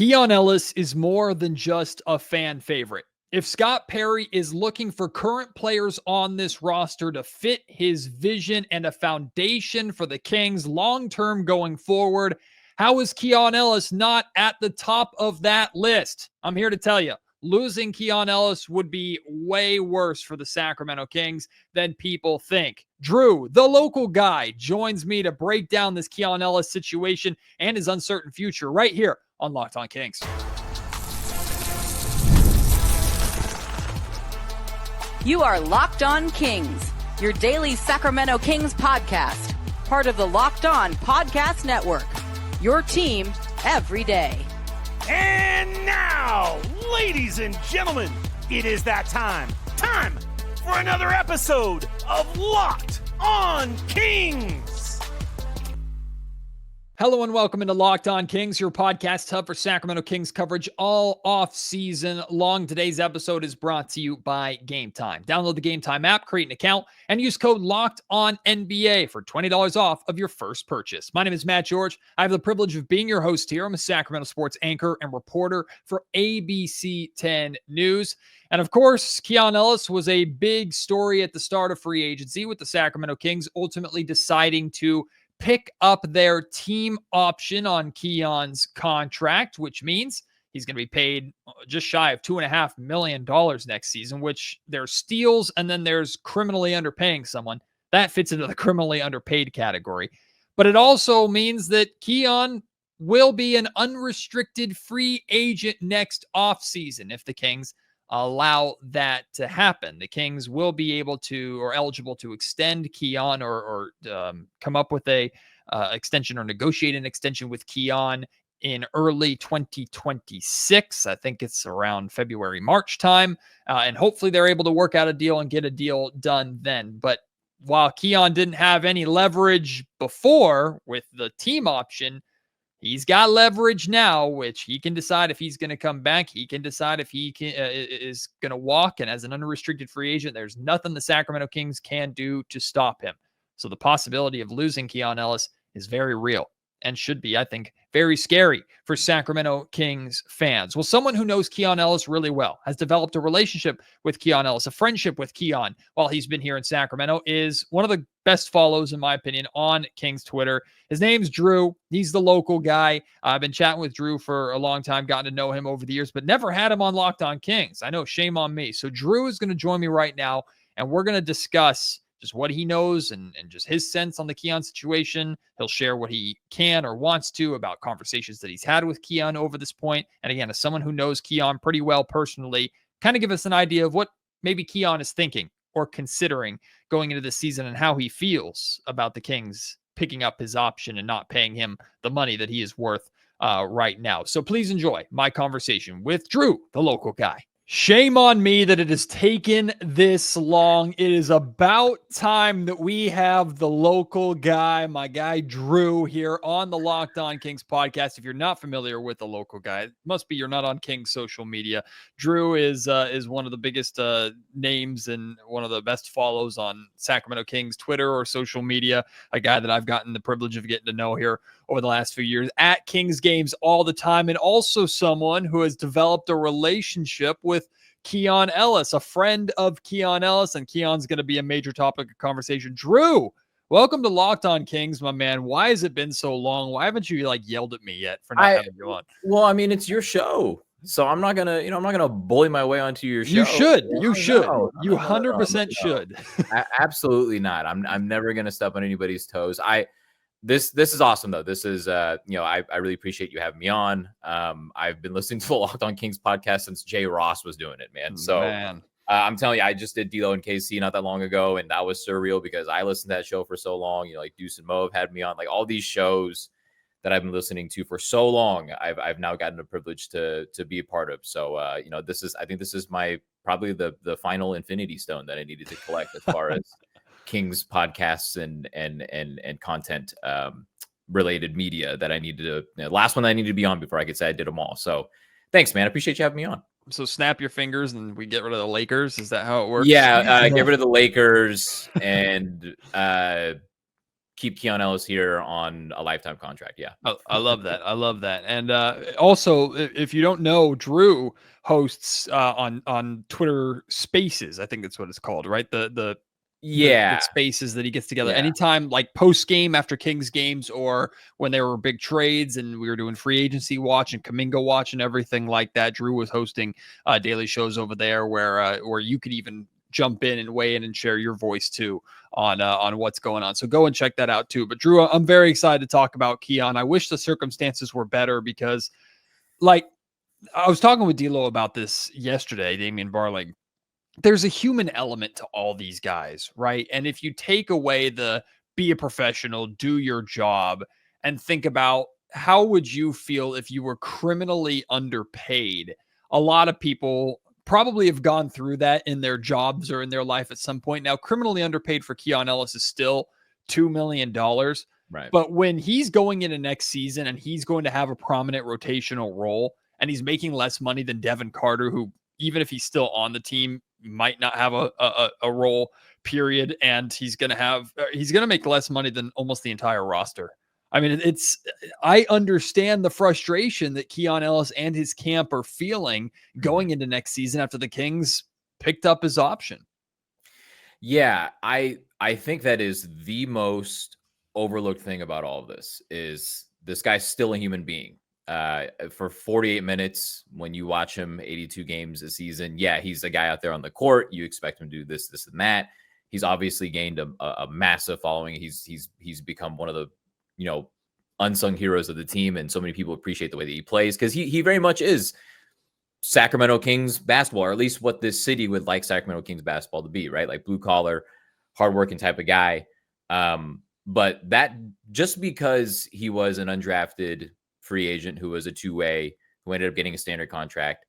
Keon Ellis is more than just a fan favorite. If Scott Perry is looking for current players on this roster to fit his vision and a foundation for the Kings long-term going forward, how is Keon Ellis not at the top of that list? I'm here to tell you, losing Keon Ellis would be way worse for the Sacramento Kings than people think. Drew, the local guy, joins me to break down this Keon Ellis situation and his uncertain future right here on Locked On Kings. You are Locked On Kings, your daily Sacramento Kings podcast, part of the Locked On Podcast Network, your team every day. And now, ladies and gentlemen, it is that time for another episode of Locked On Kings. Hello and welcome into Locked On Kings, your podcast hub for Sacramento Kings coverage all off-season long. Today's episode is brought to you by Game Time. Download the Game Time app, create an account, and use code LOCKEDONNBA for $20 off of your first purchase. My name is Matt George. I have the privilege of being your host here. I'm a Sacramento sports anchor and reporter for ABC 10 News. And of course, Keon Ellis was a big story at the start of free agency, with the Sacramento Kings ultimately deciding to pick up their team option on Keon's contract, which means he's going to be paid just shy of $2.5 million next season, which there's steals and then there's criminally underpaying someone. That fits into the criminally underpaid category. But it also means that Keon will be an unrestricted free agent next offseason if the Kings allow that to happen. The Kings will be able to, or eligible to, extend Keon or come up with a extension or negotiate an extension with Keon in early 2026. I think it's around February, March time. And hopefully they're able to work out a deal and get a deal done then. But while Keon didn't have any leverage before with the team option, he's got leverage now, which he can decide if he's going to come back. He can decide if he is going to walk. And as an unrestricted free agent, there's nothing the Sacramento Kings can do to stop him. So the possibility of losing Keon Ellis is very real and should be, I think, very scary for Sacramento Kings fans. Well, someone who knows Keon Ellis really well, has developed a relationship with Keon Ellis, a friendship with Keon while he's been here in Sacramento, is one of the best follows, in my opinion, on Kings Twitter. His name's Drew. He's the local guy. I've been chatting with Drew for a long time, gotten to know him over the years, but never had him on Locked On Kings. I know, shame on me. So Drew is going to join me right now, and we're going to discuss just what he knows and just his sense on the Keon situation. He'll share what he can or wants to about conversations that he's had with Keon over this point. And again, as someone who knows Keon pretty well personally, kind of give us an idea of what maybe Keon is thinking or considering going into this season and how he feels about the Kings picking up his option and not paying him the money that he is worth right now. So please enjoy my conversation with Drew, the local guy. Shame on me that it has taken this long. It is about time that we have the local guy, my guy Drew, here on the Locked On Kings podcast. If you're not familiar with the local guy, it must be you're not on Kings social media. Drew is one of the biggest names and one of the best follows on Sacramento Kings Twitter or social media, a guy that I've gotten the privilege of getting to know here over the last few years at Kings games all the time, and also someone who has developed a relationship with Keon Ellis, a friend of Keon Ellis, and Keon's going to be a major topic of conversation. Drew, welcome to Locked On Kings, my man. Why has it been so long? Why haven't you yelled at me yet for not having you on? Well, I mean, it's your show, so I'm not gonna bully my way onto your show. You should. You should. No, you 100% should. Absolutely not. I'm never gonna step on anybody's toes. This is awesome though. This is I really appreciate you having me on. I've been listening to the Locked On Kings podcast since Jay Ross was doing it, man. So I'm telling you, I just did D'Lo and KC not that long ago, and that was surreal because I listened to that show for so long. You know, like Deuce and Mo have had me on, like all these shows that I've been listening to for so long. I've now gotten the privilege to be a part of. So I think this is my probably the final Infinity Stone that I needed to collect as far as Kings podcasts and content related media that I needed to, last one I needed to be on before I could say I did them all. So thanks, man. I appreciate you having me on. So snap your fingers and we get rid of the Lakers. Is that how it works? Yeah. Get rid of the Lakers and keep Keon Ellis here on a lifetime contract. Yeah. I love that. I love that. And also, if you don't know, Drew hosts on Twitter Spaces. I think that's what it's called, right? The spaces that he gets together anytime, like post game after Kings games, or when there were big trades and we were doing free agency watch and Kaminga watch and everything like that. Drew was hosting daily shows over there where you could even jump in and weigh in and share your voice too on what's going on. So go and check that out too. But Drew, I'm very excited to talk about Keon. I wish the circumstances were better because, like, I was talking with D'Lo about this yesterday, Damian Barling. There's a human element to all these guys, right? And if you take away the be a professional, do your job, and think about how would you feel if you were criminally underpaid? A lot of people probably have gone through that in their jobs or in their life at some point. Now, criminally underpaid for Keon Ellis is still $2 million. Right. But when he's going into next season and he's going to have a prominent rotational role and he's making less money than Devin Carter, who, even if he's still on the team, might not have a role, period. And he's going to make less money than almost the entire roster. I mean, I understand the frustration that Keon Ellis and his camp are feeling going into next season after the Kings picked up his option. Yeah, I think that is the most overlooked thing about all of this is this guy's still a human being. For 48 minutes, when you watch him 82 games a season, yeah, he's a guy out there on the court. You expect him to do this, and that. He's obviously gained a massive following. He's become one of the unsung heroes of the team, and so many people appreciate the way that he plays because he very much is Sacramento Kings basketball, or at least what this city would like Sacramento Kings basketball to be, right? Like blue collar, hardworking type of guy. But that just because he was an undrafted free agent who was a two-way, who ended up getting a standard contract,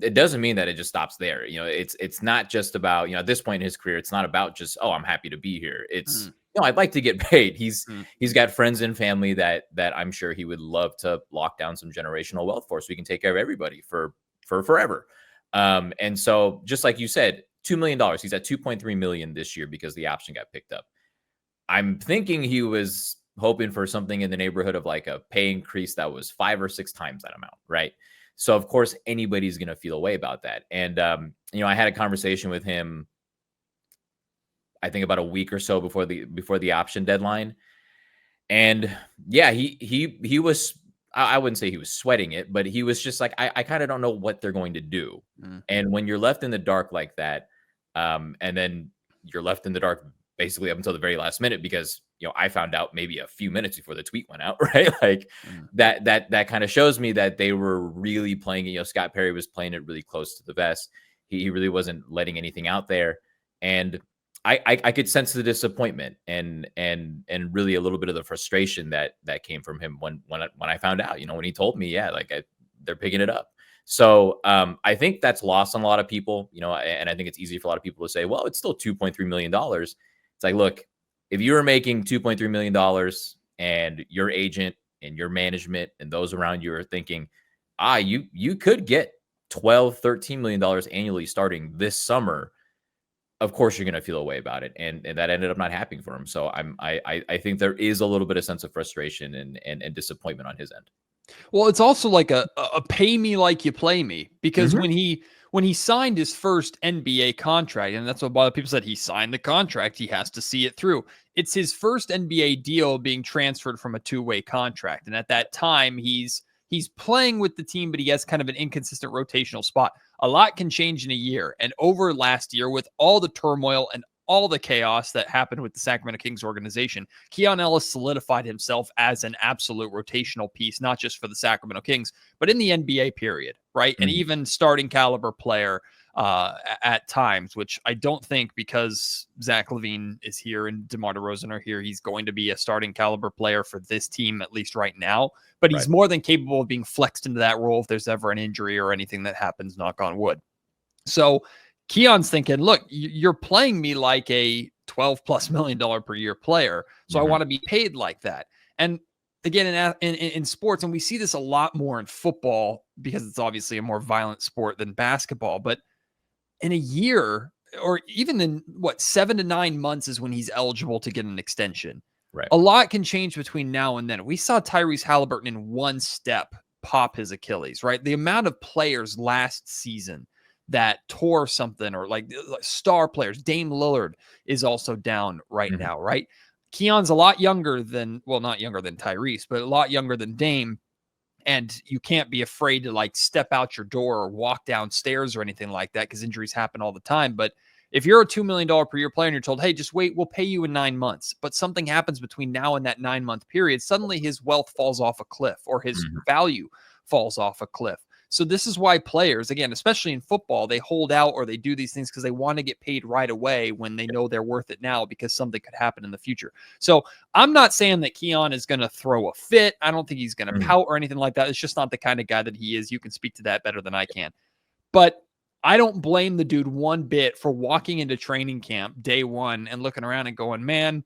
it doesn't mean that it just stops there. It's not just about, at this point in his career, it's not about just, oh, I'm happy to be here. It's, I'd like to get paid. He's got friends and family that I'm sure he would love to lock down some generational wealth for, so we can take care of everybody for forever. And so just like you said, $2 million, he's at 2.3 million this year because the option got picked up. I'm thinking he was hoping for something in the neighborhood of like a pay increase that was 5 or 6 times that amount, right? So of course anybody's going to feel a way about that. And I had a conversation with him, I think about a week or so before the option deadline, and yeah, he was, I wouldn't say he was sweating it, but he was just like, I kind of don't know what they're going to do. And when you're left in the dark like that, and then you're left in the dark basically up until the very last minute, because, I found out maybe a few minutes before the tweet went out, right? Like that kind of shows me that they were really playing it. Scott Perry was playing it really close to the vest. He really wasn't letting anything out there. And I could sense the disappointment and really a little bit of the frustration that came from him when I found out, when he told me, they're picking it up. So I think that's lost on a lot of people, and I think it's easy for a lot of people to say, well, it's still $2.3 million. It's like, look, if you were making $2.3 million and your agent and your management and those around you are thinking, you could get $12, $13 million annually starting this summer, of course you're going to feel a way about it. And that ended up not happening for him. So I think there is a little bit of sense of frustration and disappointment on his end. Well, it's also like a pay me like you play me, because when he signed his first NBA contract, and that's what a lot of people said, he signed the contract, he has to see it through. It's his first NBA deal being transferred from a two-way contract. And at that time, he's playing with the team, but he has kind of an inconsistent rotational spot. A lot can change in a year. And over last year, with all the turmoil and all the chaos that happened with the Sacramento Kings organization, Keon Ellis solidified himself as an absolute rotational piece, not just for the Sacramento Kings, but in the NBA period, right? And even starting caliber player at times, which I don't think, because Zach LaVine is here and DeMar DeRozan are here, he's going to be a starting caliber player for this team, at least right now. But he's more than capable of being flexed into that role if there's ever an injury or anything that happens, knock on wood. So Keon's thinking, look, you're playing me like a $12+ million per year player. So I want to be paid like that. And again, in sports, and we see this a lot more in football because it's obviously a more violent sport than basketball, but in a year, or even in 7 to 9 months is when he's eligible to get an extension. Right. A lot can change between now and then. We saw Tyrese Halliburton in one step pop his Achilles, right? The amount of players last season that tore something, or like star players, Dame Lillard is also down right now, right? Keon's a lot younger than, well, not younger than Tyrese, but a lot younger than Dame. And you can't be afraid to like step out your door or walk downstairs or anything like that, because injuries happen all the time. But if you're a $2 million per year player and you're told, hey, just wait, we'll pay you in 9 months, but something happens between now and that 9-month period, suddenly his wealth falls off a cliff, or his value falls off a cliff. So this is why players, again, especially in football, they hold out or they do these things because they want to get paid right away when they know they're worth it now, because something could happen in the future. So I'm not saying that Keon is going to throw a fit. I don't think he's going to pout or anything like that. It's just not the kind of guy that he is. You can speak to that better than I can. But I don't blame the dude one bit for walking into training camp day one and looking around and going, man,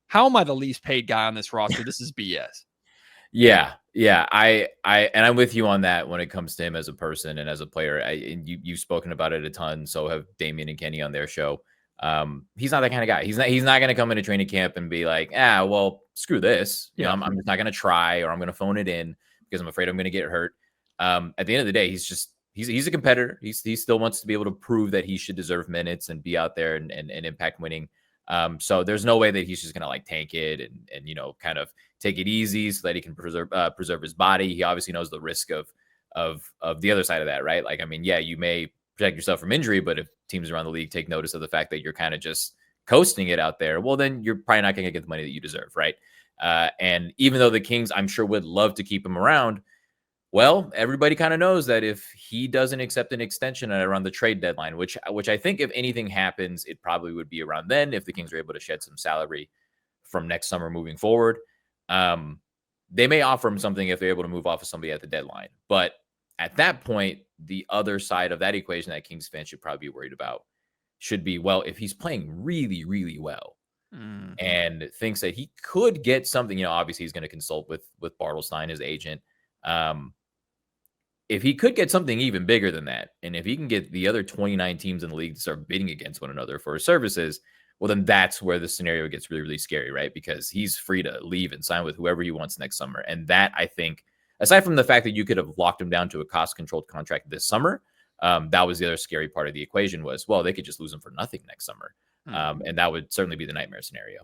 how am I the least paid guy on this roster? This is BS. Yeah. And I'm with you on that when it comes to him as a person and as a player. And you've spoken about it a ton. So have Damian and Kenny on their show. He's not that kind of guy. He's not going to come into training camp and be like, well, screw this. You know, I'm just not going to try, or I'm going to phone it in because I'm afraid I'm going to get hurt. At the end of the day, he's a competitor. He still wants to be able to prove that he should deserve minutes and be out there and impact winning. So there's no way that he's just going to like tank it and, you know, kind of take it easy so that he can preserve his body. He obviously knows the risk of the other side of that, right? Like, I mean, yeah, you may protect yourself from injury, but if teams around the league take notice of the fact that you're kind of just coasting it out there, well, then you're probably not going to get the money that you deserve, right? And even though the Kings, I'm sure, would love to keep him around, well, everybody kind of knows that if he doesn't accept an extension around the trade deadline, which I think if anything happens, it probably would be around then, if the Kings are able to shed some salary from next summer moving forward. They may offer him something if they're able to move off of somebody at the deadline. But at that point, the other side of that equation that Kings fans should probably be worried about should be, well, if he's playing really, really well and thinks that he could get something, you know, obviously he's going to consult with Bartelstein, his agent. If he could get something even bigger than that, and if he can get the other 29 teams in the league to start bidding against one another for his services, well, then that's where the scenario gets really, really scary, right? Because he's free to leave and sign with whoever he wants next summer. And that, I think, aside from the fact that you could have locked him down to a cost-controlled contract this summer, that was the other scary part of the equation was, well, they could just lose him for nothing next summer. And that would certainly be the nightmare scenario.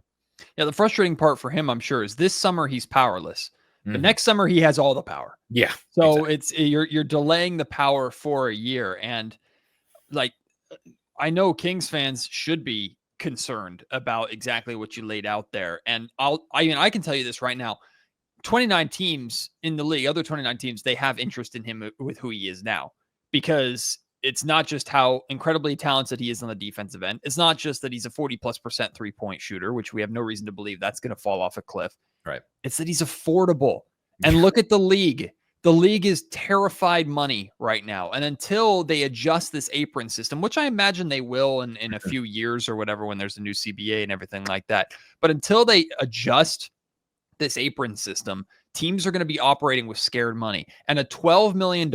Yeah, the frustrating part for him, I'm sure, is this summer he's powerless. But next summer he has all the power. Yeah. So exactly. you're delaying the power for a year. And like, I know Kings fans should be concerned about exactly what you laid out there. And I can tell you this right now. 29 teams in the league, other 29 teams, they have interest in him with who he is now, because it's not just how incredibly talented he is on the defensive end. It's not just that he's a 40+% 3-point shooter, which we have no reason to believe that's going to fall off a cliff. Right. It's that he's affordable. And look at the league. The league is terrified money right now. And until they adjust this apron system, which I imagine they will in a few years or whatever, when there's a new CBA and everything like that. But until they adjust this apron system, teams are going to be operating with scared money. And a $12 million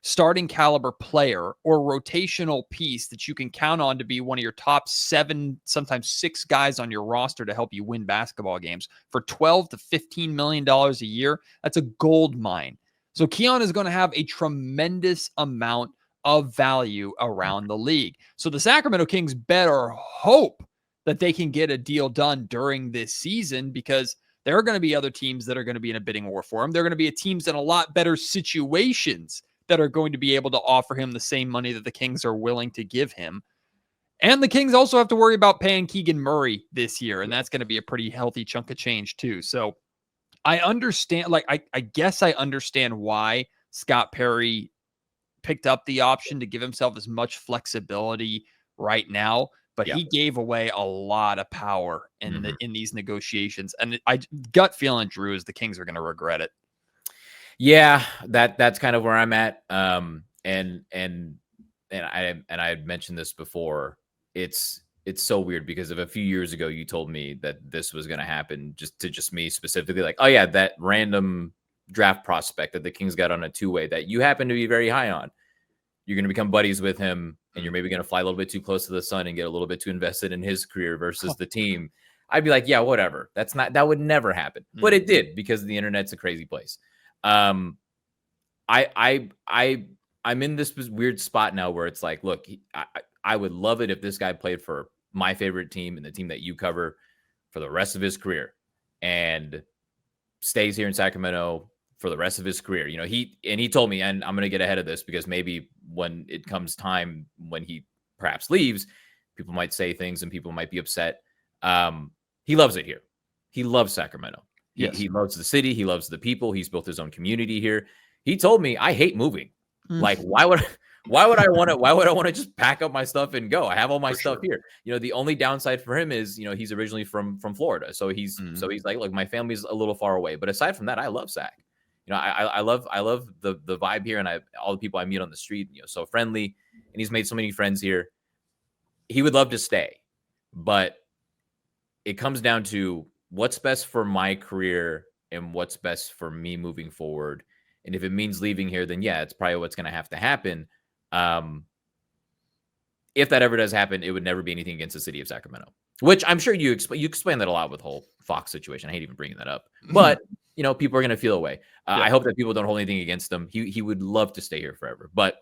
starting caliber player or rotational piece that you can count on to be one of your top 7, sometimes 6 guys on your roster to help you win basketball games for $12 to $15 million a year, that's a gold mine. So Keon is going to have a tremendous amount of value around the league. So the Sacramento Kings better hope that they can get a deal done during this season, because there are going to be other teams that are going to be in a bidding war for him. There are going to be teams in a lot better situations that are going to be able to offer him the same money that the Kings are willing to give him. And the Kings also have to worry about paying Keegan Murray this year, and that's going to be a pretty healthy chunk of change too. So I understand, like, I guess I understand why Scott Perry picked up the option to give himself as much flexibility right now. But he gave away a lot of power in these negotiations. And I gut feeling, Drew, is the Kings are going to regret it. Yeah, that's kind of where I'm at. And I had mentioned this before. It's so weird because of a few years ago, you told me that this was going to happen just me specifically. Like, oh yeah, that random draft prospect that the Kings got on a 2-way that you happen to be very high on. You're going to become buddies with him, and you're maybe going to fly a little bit too close to the sun and get a little bit too invested in his career versus the team. I'd be like, yeah, whatever. That would never happen. But it did, because the internet's a crazy place. I'm in this weird spot now where it's like, look, I would love it if this guy played for my favorite team and the team that you cover for the rest of his career and stays here in Sacramento for the rest of his career. You know, he told me, and I'm going to get ahead of this because maybe when it comes time when he perhaps leaves, people might say things and people might be upset. He loves it here. He loves Sacramento. Yes. He loves the city. He loves the people. He's built his own community here. He told me, I hate moving. Like, why would I want to just pack up my stuff and go? I have all my stuff here. You know, the only downside for him is, you know, he's originally from Florida. So he's like, look, my family's a little far away. But aside from that, I love Sac. You know, I love the vibe here, and all the people I meet on the street, you know, so friendly, and he's made so many friends here. He would love to stay, but it comes down to what's best for my career and what's best for me moving forward. And if it means leaving here, then yeah, it's probably what's going to have to happen. If that ever does happen, it would never be anything against the city of Sacramento, which I'm sure you explain that a lot with the whole Fox situation. I hate even bringing that up, but you know, people are going to feel away. I hope that people don't hold anything against him. He would love to stay here forever, but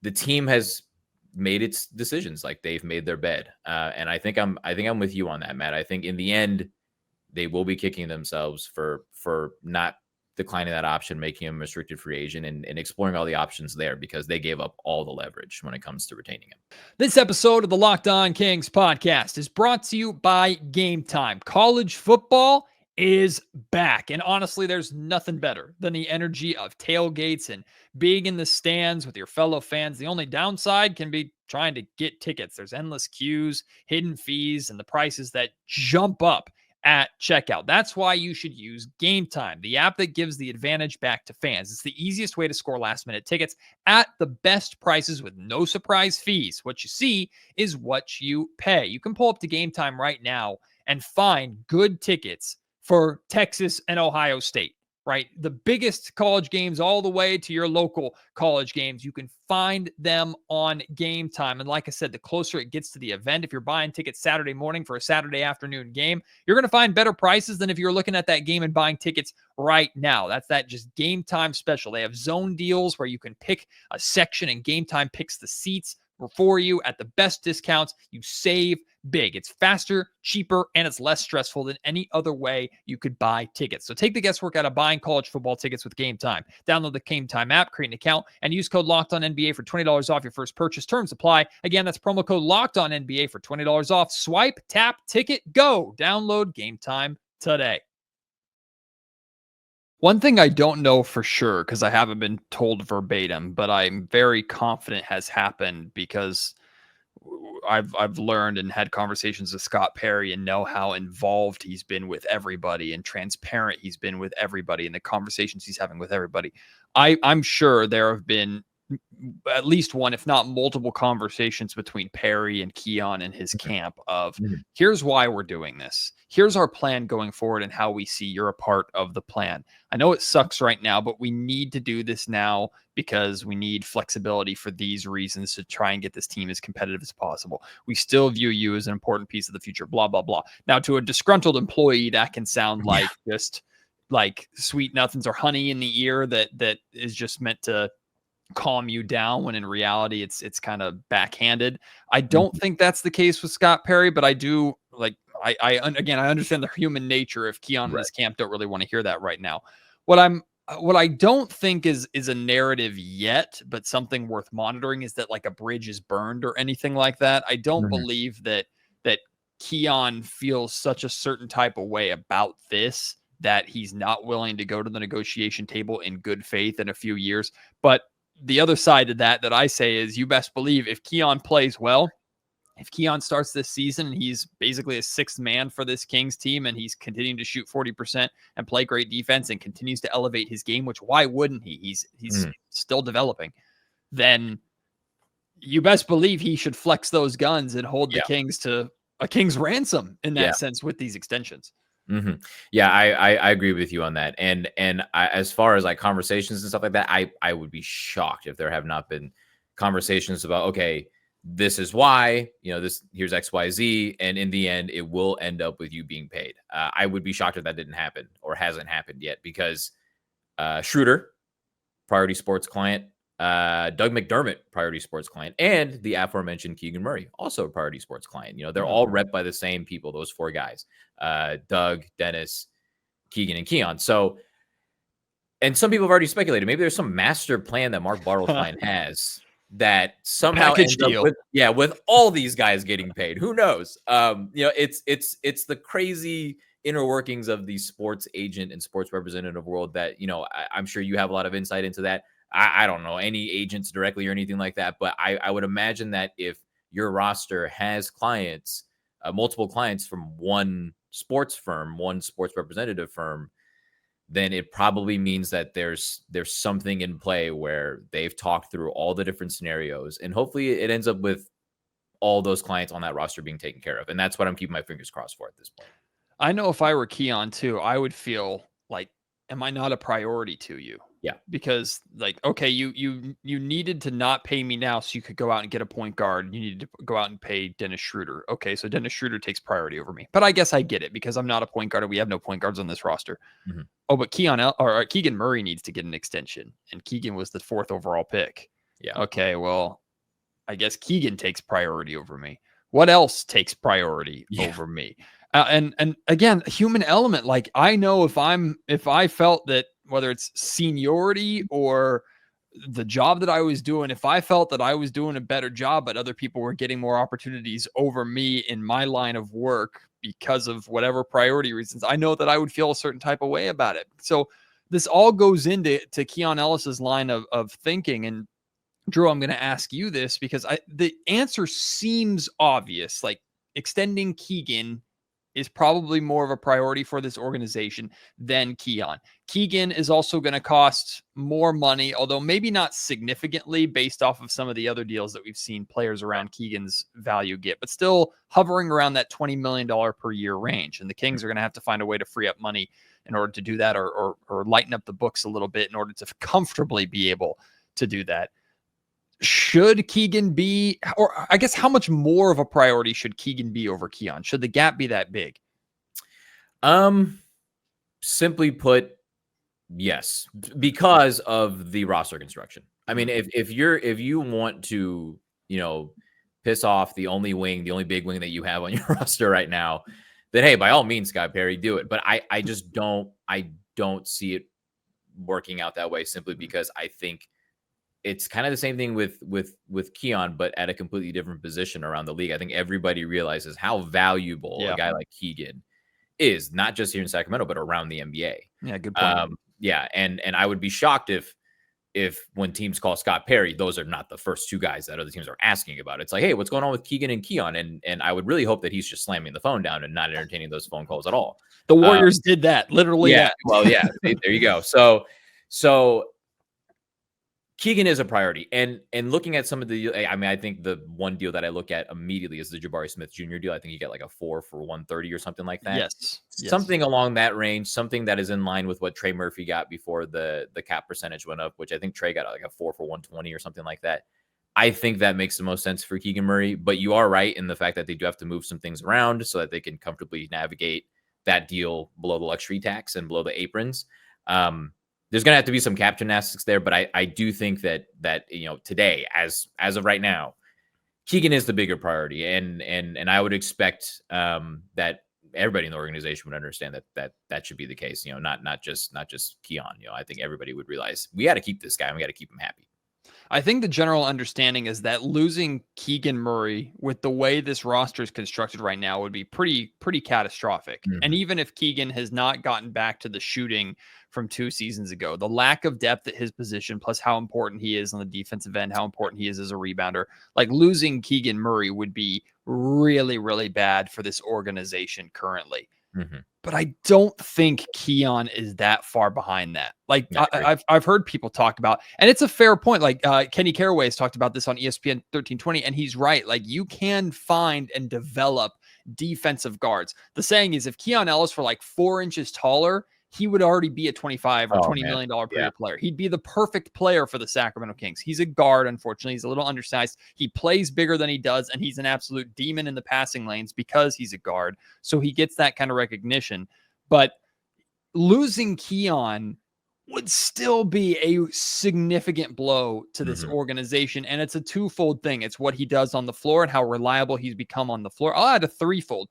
the team has made its decisions. Like, they've made their bed. And I think I'm with you on that, Matt. I think in the end, they will be kicking themselves for not declining that option, making him a restricted free agent, and exploring all the options there, because they gave up all the leverage when it comes to retaining him. This episode of the Locked On Kings podcast is brought to you by Game Time. College football is back. And honestly, there's nothing better than the energy of tailgates and being in the stands with your fellow fans. The only downside can be trying to get tickets. There's endless queues, hidden fees, and the prices that jump up at checkout. That's why you should use Game Time, the app that gives the advantage back to fans. It's the easiest way to score last-minute tickets at the best prices with no surprise fees. What you see is what you pay. You can pull up to Game Time right now and find good tickets for Texas and Ohio State, right? The biggest college games all the way to your local college games. You can find them on Game Time. And like I said, the closer it gets to the event, if you're buying tickets Saturday morning for a Saturday afternoon game, you're going to find better prices than if you're looking at that game and buying tickets right now. That's that just Game Time special. They have zone deals where you can pick a section and Game Time picks the seats for you at the best discounts. You save big. It's faster, cheaper, and it's less stressful than any other way you could buy tickets. So take the guesswork out of buying college football tickets with Game Time. Download the Game Time app, create an account, and use code LOCKEDONNBA for $20 off your first purchase. Terms apply. Again, that's promo code LOCKEDONNBA for $20 off. Swipe, tap, ticket, go. Download Game Time today. One thing I don't know for sure, because I haven't been told verbatim, but I'm very confident has happened because I've learned and had conversations with Scott Perry and know how involved he's been with everybody and transparent he's been with everybody and the conversations he's having with everybody. I'm sure there have been at least one, if not multiple conversations between Perry and Keon and his camp of here's why we're doing this. Here's our plan going forward and how we see you're a part of the plan. I know it sucks right now, but we need to do this now because we need flexibility for these reasons to try and get this team as competitive as possible. We still view you as an important piece of the future, blah, blah, blah. Now, to a disgruntled employee, that can sound like just like sweet nothings or honey in the ear that is just meant to calm you down, when in reality it's kind of backhanded. I don't think that's the case with Scott Perry, but I do I understand the human nature if Keon and his camp don't really want to hear that right now. What I don't think is a narrative yet, but something worth monitoring is that like a bridge is burned or anything like that. I don't believe that Keon feels such a certain type of way about this that he's not willing to go to the negotiation table in good faith in a few years. But the other side of that I say is you best believe if Keon plays well, if Keon starts this season, he's basically a sixth man for this Kings team, and he's continuing to shoot 40% and play great defense and continues to elevate his game, which why wouldn't he? He's still developing. Then you best believe he should flex those guns and hold the Kings to a King's ransom in that sense with these extensions. Yeah, I agree with you on that. And as far as like conversations and stuff like that, I would be shocked if there have not been conversations about, okay, this is why, here's XYZ. And in the end, it will end up with you being paid. I would be shocked if that didn't happen or hasn't happened yet, because Schroeder, Priority Sports client, Doug McDermott, Priority Sports client, and the aforementioned Keegan Murray, also a Priority Sports client. They're all rep by the same people, those four guys, Doug, Dennis, Keegan, and Keon. So, and some people have already speculated, maybe there's some master plan that Mark Bartelfein has that somehow ends up with all these guys getting paid. Who knows? It's the crazy inner workings of the sports agent and sports representative world that, I'm sure you have a lot of insight into that. I don't know any agents directly or anything like that, but I would imagine that if your roster has clients, multiple clients from one sports firm, one sports representative firm, then it probably means that there's something in play where they've talked through all the different scenarios, and hopefully it ends up with all those clients on that roster being taken care of. And that's what I'm keeping my fingers crossed for at this point. I know if I were Keon too, I would feel like, am I not a priority to you? Yeah. Because okay, you needed to not pay me now so you could go out and get a point guard. You needed to go out and pay Dennis Schroeder. Okay, so Dennis Schroeder takes priority over me. But I guess I get it because I'm not a point guard and we have no point guards on this roster. Mm-hmm. Oh, but Keegan Murray needs to get an extension, and Keegan was the 4th overall pick. Yeah. Okay, well, I guess Keegan takes priority over me. What else takes priority over me? And again, human element. Like, I know if I felt that, whether it's seniority or the job that I was doing, if I felt that I was doing a better job, but other people were getting more opportunities over me in my line of work because of whatever priority reasons, I know that I would feel a certain type of way about it. So this all goes into Keon Ellis's line of thinking. And Drew, I'm going to ask you this because the answer seems obvious. Like, extending Keegan is probably more of a priority for this organization than Keon. Keegan is also going to cost more money, although maybe not significantly based off of some of the other deals that we've seen players around Keegan's value get, but still hovering around that $20 million per year range. And the Kings are going to have to find a way to free up money in order to do that, or lighten up the books a little bit in order to comfortably be able to do that. Should Keegan be, or I guess how much more of a priority should Keegan be over Keon? Should the gap be that big? Simply put, yes, because of the roster construction. I mean, if you want to, piss off the only big wing that you have on your roster right now, then hey, by all means, Scott Perry, do it. But I just don't see it working out that way, simply because I think it's kind of the same thing with Keon, but at a completely different position around the league. I think everybody realizes how valuable a guy like Keegan is, not just here in Sacramento, but around the NBA. Yeah, good point. And I would be shocked if when teams call Scott Perry, those are not the first two guys that other teams are asking about. It's like, hey, what's going on with Keegan and Keon? And I would really hope that he's just slamming the phone down and not entertaining those phone calls at all. The Warriors did that, literally. Yeah. Well, yeah, there you go. So Keegan is a priority, and looking at some of the, I think the one deal that I look at immediately is the Jabari Smith Jr. deal. I think you get like a 4 for $130 or something like that. Yes. Something along that range, something that is in line with what Trey Murphy got before the cap percentage went up, which I think Trey got like a 4 for $120 or something like that. I think that makes the most sense for Keegan Murray, but you are right in the fact that they do have to move some things around so that they can comfortably navigate that deal below the luxury tax and below the aprons. There's going to have to be some cap gymnastics there, but I do think that today, as of right now, Keegan is the bigger priority, and I would expect that everybody in the organization would understand that should be the case. Not just Keon. I think everybody would realize we got to keep this guy and we got to keep him happy. I think the general understanding is that losing Keegan Murray with the way this roster is constructed right now would be pretty catastrophic. Mm-hmm. And even if Keegan has not gotten back to the shooting from 2 seasons ago, the lack of depth at his position, plus how important he is on the defensive end, how important he is as a rebounder, like losing Keegan Murray would be really, really bad for this organization currently. Mm-hmm. But I don't think Keon is that far behind that. Like I've heard people talk about, and it's a fair point. Like Kenny Caraway has talked about this on ESPN 1320, and he's right. Like, you can find and develop defensive guards. The saying is, if Keon Ellis were like 4 inches taller, he would already be a $25 or $20 million per Yeah. year player. He'd be the perfect player for the Sacramento Kings. He's a guard, unfortunately. He's a little undersized. He plays bigger than he does, and he's an absolute demon in the passing lanes because he's a guard. So he gets that kind of recognition. But losing Keon would still be a significant blow to this organization. And it's a twofold thing. It's what he does on the floor and how reliable he's become on the floor. I'll add a threefold.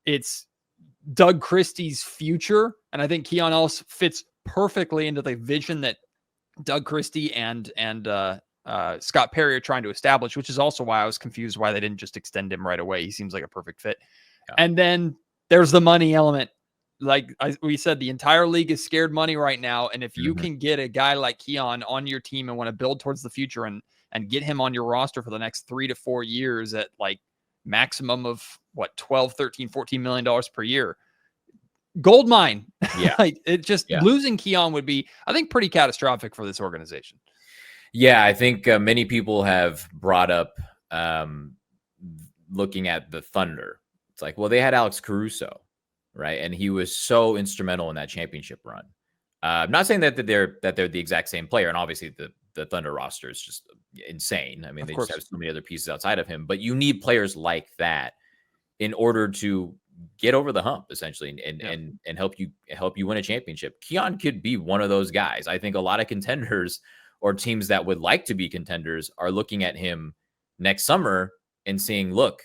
It's Doug Christie's future. And I think Keon Ellis fits perfectly into the vision that Doug Christie and Scott Perry are trying to establish, which is also why I was confused why they didn't just extend him right away. He seems like a perfect fit. Yeah. And then there's the money element. Like we said, the entire league is scared money right now. And if you can get a guy like Keon on your team and want to build towards the future and get him on your roster for the next 3 to 4 years at like maximum of what, 12, 13, $14 million per year, gold mine. Yeah. Like it just losing Keon would be, I think, pretty catastrophic for this organization. Yeah. I think many people have brought up looking at the Thunder. It's like, well, they had Alex Caruso. Right. And he was so instrumental in that championship run. I'm not saying that they're the exact same player. And obviously the Thunder roster is just insane. I mean, they just have so many other pieces outside of him, but you need players like that in order to get over the hump, essentially, and help you win a championship. Keon could be one of those guys. I think a lot of contenders or teams that would like to be contenders are looking at him next summer and seeing, look,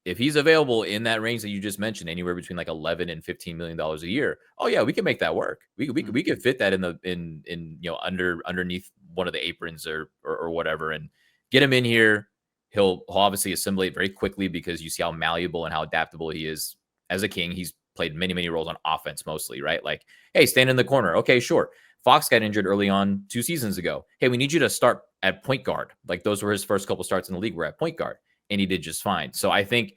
if he's available in that range that you just mentioned, anywhere between like $11 and $15 million a year, oh yeah, we can make that work. We could fit that in underneath one of the aprons or whatever, and get him in here. He'll obviously assimilate very quickly because you see how malleable and how adaptable he is as a King. He's played many roles on offense mostly, right? Like, hey, stand in the corner. Okay, sure. Fox got injured early on 2 seasons ago. Hey, we need you to start at point guard. Like those were his first couple starts in the league, were at point guard. And he did just fine. So I think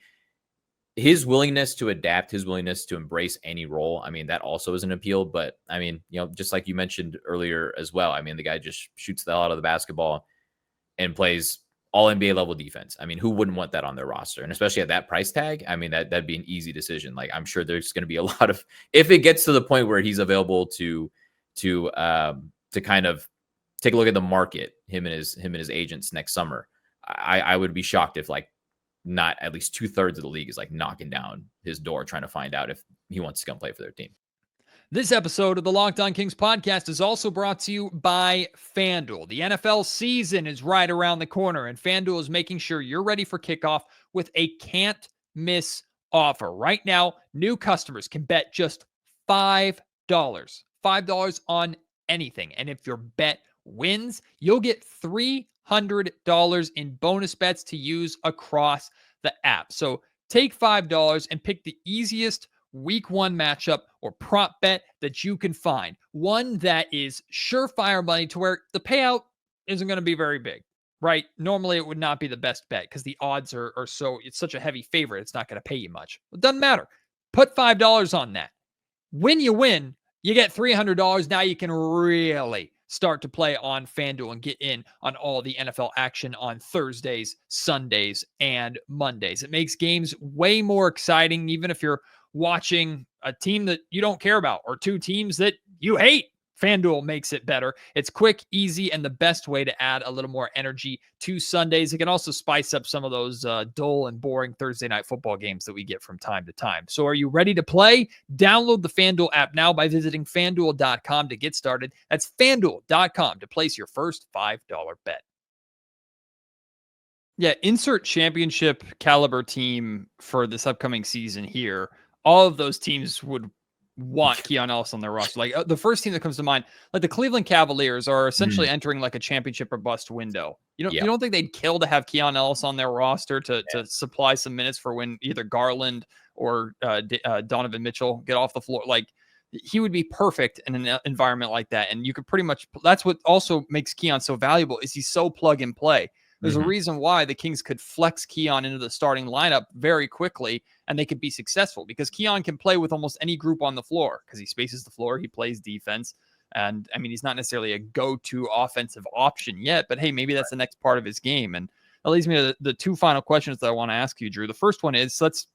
his willingness to adapt, his willingness to embrace any role, I mean, that also is an appeal. But I mean, just like you mentioned earlier as well, I mean, the guy just shoots the hell out of the basketball and plays all NBA level defense. I mean, who wouldn't want that on their roster? And especially at that price tag, I mean, that'd be an easy decision. Like, I'm sure there's going to be a lot of, if it gets to the point where he's available to kind of take a look at the market, him and his agents next summer, I would be shocked if like not at least 2/3 of the league is like knocking down his door trying to find out if he wants to come play for their team. This episode of the Locked On Kings podcast is also brought to you by FanDuel. The NFL season is right around the corner, and FanDuel is making sure you're ready for kickoff with a can't-miss offer. Right now, new customers can bet just $5 on anything. And if your bet wins, you'll get $300 in bonus bets to use across the app. So take $5 and pick the easiest week 1 matchup or prop bet that you can find. One that is surefire money to where the payout isn't going to be very big, right? Normally it would not be the best bet because the odds are so, it's such a heavy favorite. It's not going to pay you much. It doesn't matter. Put $5 on that. When you win, you get $300. Now you can really start to play on FanDuel and get in on all the NFL action on Thursdays, Sundays, and Mondays. It makes games way more exciting, even if you're watching a team that you don't care about or 2 teams that you hate. FanDuel makes it better. It's quick, easy, and the best way to add a little more energy to Sundays. It can also spice up some of those dull and boring Thursday night football games that we get from time to time. So are you ready to play? Download the FanDuel app now by visiting FanDuel.com to get started. That's FanDuel.com to place your first $5 bet. Yeah, insert championship caliber team for this upcoming season here. All of those teams would want Keon Ellis on their roster. Like the first team that comes to mind, like the Cleveland Cavaliers are essentially entering like a championship or bust window. You don't think they'd kill to have Keon Ellis on their roster to supply some minutes for when either Garland or Donovan Mitchell get off the floor? Like he would be perfect in an environment like that. And you could pretty much, that's what also makes Keon so valuable, is he's so plug and play. There's a reason why the Kings could flex Keon into the starting lineup very quickly and they could be successful, because Keon can play with almost any group on the floor because he spaces the floor, he plays defense. And I mean, he's not necessarily a go-to offensive option yet, but hey, maybe that's the next part of his game. And that leads me to the 2 final questions that I want to ask you, Drew. The first one is, let's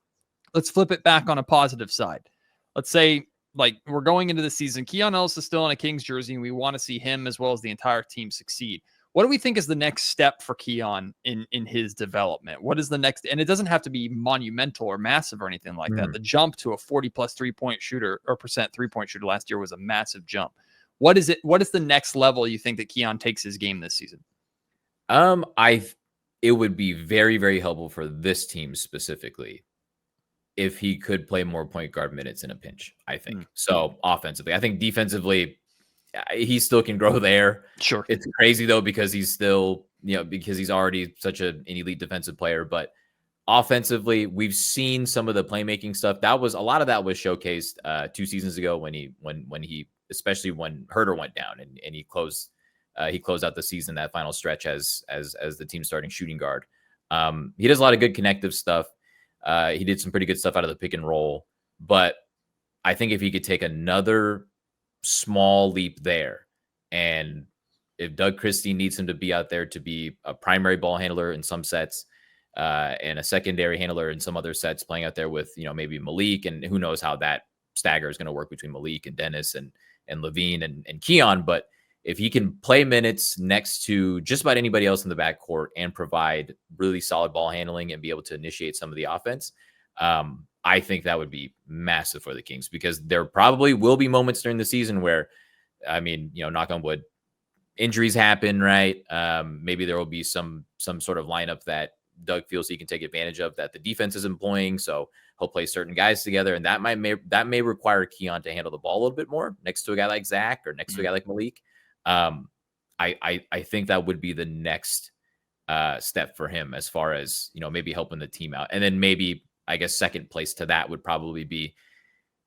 flip it back on a positive side. Let's say like we're going into the season. Keon Ellis is still in a Kings jersey, and we want to see him as well as the entire team succeed. What do we think is the next step for Keon in his development? What is the next? And it doesn't have to be monumental or massive or anything like that. The jump to a 40+ 3-point shooter or percent 3-point shooter last year was a massive jump. What is it? What is the next level you think that Keon takes his game this season? It would be very, very helpful for this team specifically if he could play more point guard minutes in a pinch, I think. So offensively, I think defensively, he still can grow there. Sure. It's crazy though, because he's still, because he's already such an elite defensive player, but offensively, we've seen some of the playmaking stuff. A lot of that was showcased 2 seasons ago when he, especially when Herter went down and he closed out the season, that final stretch as the team's starting shooting guard. He does a lot of good connective stuff. He did some pretty good stuff out of the pick and roll, but I think if he could take another small leap there, and if Doug Christie needs him to be out there to be a primary ball handler in some sets, and a secondary handler in some other sets, playing out there with, maybe Malik, and who knows how that stagger is going to work between Malik and Dennis and Levine and Keon. But if he can play minutes next to just about anybody else in the backcourt and provide really solid ball handling and be able to initiate some of the offense, I think that would be massive for the Kings, because there probably will be moments during the season where, knock on wood, injuries happen, right? Maybe there will be some sort of lineup that Doug feels he can take advantage of that the defense is employing. So he'll play certain guys together, and that may require Keon to handle the ball a little bit more next to a guy like Zach or next to a guy like Malik. I think that would be the next step for him, as far as, maybe helping the team out. And then maybe, I guess, second place to that would probably be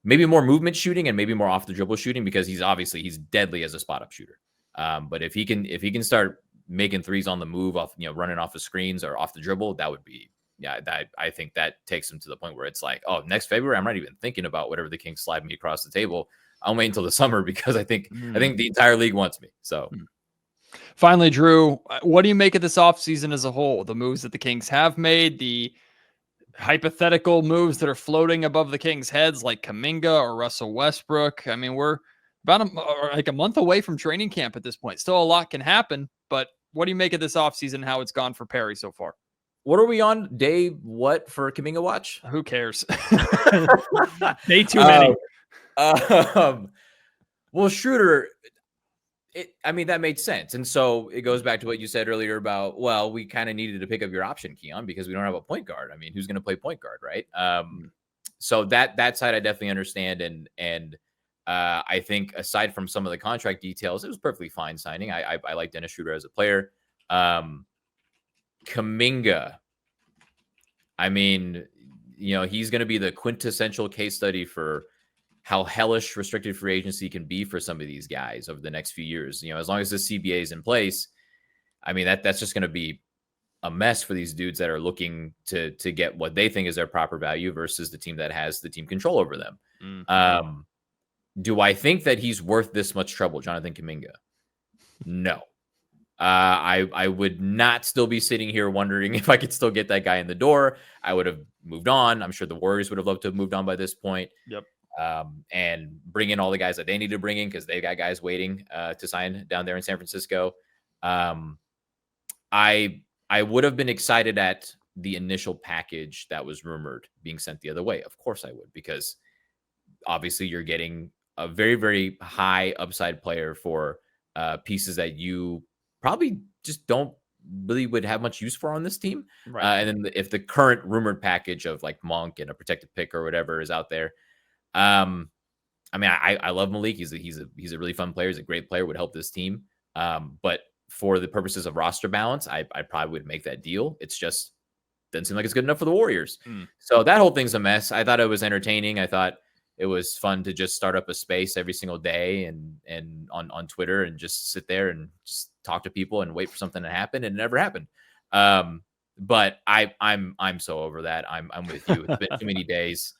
maybe more movement shooting and maybe more off the dribble shooting, because he's deadly as a spot up shooter. But if he can start making threes on the move, off, running off of screens or off the dribble, that would be, I think that takes him to the point where it's like, oh, next February, I'm not even thinking about whatever the Kings slide me across the table. I'll wait until the summer, because I think the entire league wants me. So finally, Drew, what do you make of this offseason as a whole? The moves that the Kings have made, the hypothetical moves that are floating above the Kings' heads, like Kuminga or Russell Westbrook. I mean, we're about a month away from training camp at this point. Still a lot can happen, but what do you make of this offseason, how it's gone for Perry so far? What are we on? Day what for Kuminga watch? Who cares? Day too many. Well, Schroeder, that made sense. And so it goes back to what you said earlier about, well, we kind of needed to pick up your option, Keon, because we don't have a point guard. I mean, who's going to play point guard, right? So that side I definitely understand. And I think aside from some of the contract details, it was perfectly fine signing. I like Dennis Schroeder as a player. Kuminga, he's going to be the quintessential case study for how hellish restricted free agency can be for some of these guys over the next few years. As long as the CBA is in place, that's just going to be a mess for these dudes that are looking to get what they think is their proper value versus the team that has the team control over them. Do I think that he's worth this much trouble, Jonathan Kuminga? No. I would not still be sitting here wondering if I could still get that guy in the door. I would have moved on. I'm sure the Warriors would have loved to have moved on by this point. Yep. And bring in all the guys that they need to bring in, because they got guys waiting to sign down there in San Francisco. I would have been excited at the initial package that was rumored being sent the other way. Of course I would, because obviously you're getting a very, very high upside player for pieces that you probably just don't really would have much use for on this team. Right. And then if the current rumored package of like Monk and a protected pick or whatever is out there, I love Malik. He's a really fun player. He's a great player, would help this team. But for the purposes of roster balance, I probably would make that deal. It's just doesn't seem like it's good enough for the Warriors. So that whole thing's a mess. I thought it was entertaining. I thought it was fun to just start up a space every single day and on Twitter and just sit there and just talk to people and wait for something to happen. And it never happened. But I'm so over that. I'm with you. It's been too many days.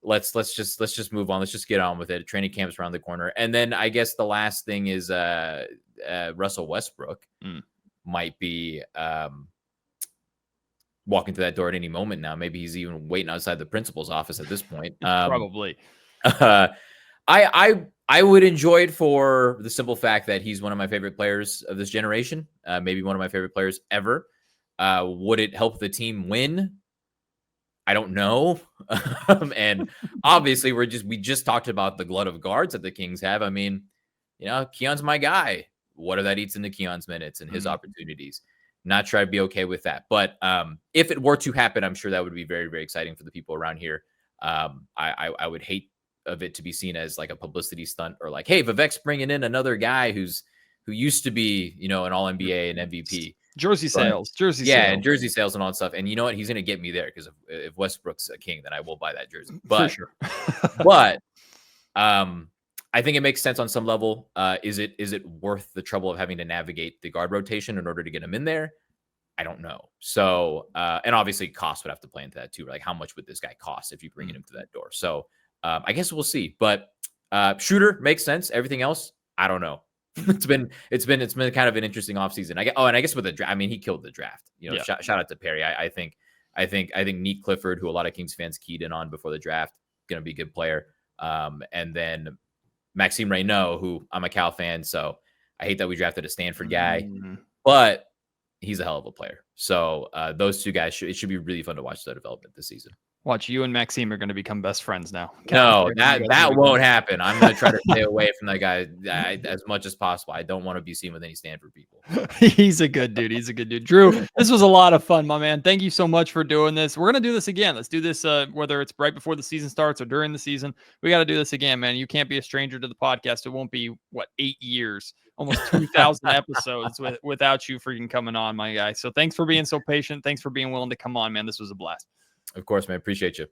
Let's just move on. Let's just get on with it. Training camp's around the corner. And then I guess the last thing is Russell Westbrook might be walking through that door at any moment now. Maybe he's even waiting outside the principal's office at this point. Probably. I would enjoy it for the simple fact that he's one of my favorite players of this generation, maybe one of my favorite players ever. Would it help the team win? I don't know. And obviously we just talked about the glut of guards that the Kings have. I mean, Keon's my guy. What if that eats into Keon's minutes and his opportunities? Not sure I'd be okay with that. But if it were to happen, I'm sure that would be very, very exciting for the people around here. I would hate of it to be seen as like a publicity stunt or like, hey, Vivek's bringing in another guy who used to be, an all-NBA and MVP. Jersey sales. And jersey sales and all that stuff. And you know what? He's going to get me there because if Westbrook's a King, then I will buy that jersey. But, for sure. but I think it makes sense on some level. Is it worth the trouble of having to navigate the guard rotation in order to get him in there? I don't know. So, and obviously cost would have to play into that too. Like, how much would this guy cost if you bring him to that door? So, I guess we'll see. But shooter makes sense. Everything else, I don't know. It's been kind of an interesting offseason. And I guess with the draft, I mean, he killed the draft. Shout out to Perry. I think Neat Clifford, who a lot of Kings fans keyed in on before the draft, going to be a good player. And then Maxime Reynaud, who I'm a Cal fan, so I hate that we drafted a Stanford guy, but he's a hell of a player. So those two guys, it should be really fun to watch their development this season. Watch, you and Maxime are going to become best friends now. No, that won't happen. I'm going to try to stay away from that guy as much as possible. I don't want to be seen with any Stanford people. He's a good dude. Drew, this was a lot of fun, my man. Thank you so much for doing this. We're going to do this again. Let's do this whether it's right before the season starts or during the season. We got to do this again, man. You can't be a stranger to the podcast. It won't be, 8 years, almost 2,000 episodes without you freaking coming on, my guy. So thanks for being so patient. Thanks for being willing to come on, man. This was a blast. Of course, man. Appreciate you.